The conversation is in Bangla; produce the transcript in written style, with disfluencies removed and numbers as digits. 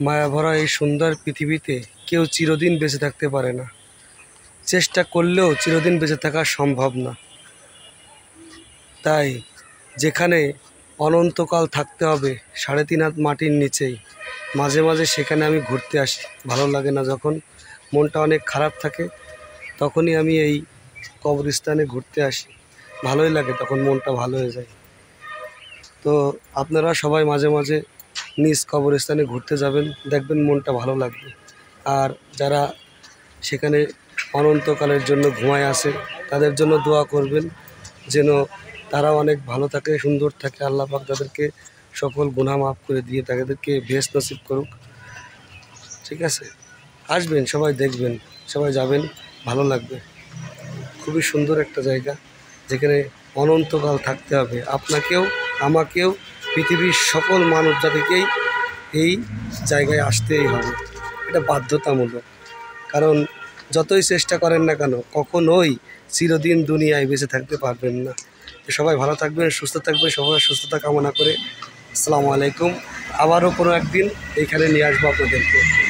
মায়া ভরা এই সুন্দর পৃথিবীতে কেউ চিরদিন বেঁচে থাকতে পারে না। চেষ্টা করলেও চিরদিন বেঁচে থাকা সম্ভব না। তাই যেখানে অনন্তকাল থাকতে হবে 3.5 হাত মাটির নিচেই, মাঝে মাঝে সেখানে আমি ঘুরতে আসি। ভালো লাগে না যখন মনটা অনেক খারাপ থাকে, তখনই আমি এই কবরস্থানে ঘুরতে আসি। ভালোই লাগে, তখন মনটা ভালো হয়ে যায়। তো আপনারা সবাই মাঝে মাঝে নিজ কবরস্থানে ঘুরতে যাবেন, দেখবেন মনটা ভালো লাগবে। আর যারা সেখানে অনন্তকালের জন্য ঘুমায় আছে, তাদের জন্য দোয়া করবেন যেন তারা অনেক ভালো থাকে, সুন্দর থাকে। আল্লাহ পাক তাদেরকে সকল গুনাহ মাফ করে দিয়ে তাদেরকে বেহেশত নসিব করুক। ঠিক আছে, আসবেন সবাই, দেখবেন, সবাই যাবেন, ভালো লাগবে। খুবই সুন্দর একটা জায়গা, যেখানে অনন্তকাল থাকতে হবে আপনাকেও, আমাকেও, পৃথিবীর সকল মানব জাতিকেই এই জায়গায় আসতেই হবে। এটা বাধ্যতামূলক। কারণ যতই চেষ্টা করেন না কেন, কখনোই চিরদিন দুনিয়ায় বেঁচে থাকতে পারবেন না। তো সবাই ভালো থাকবেন, সুস্থ থাকবেন, সবার সুস্থতা কামনা করে আসসালামু আলাইকুম। আবারও কোনো একদিন এইখানে নিয়ে আসবো আপনাদেরকে।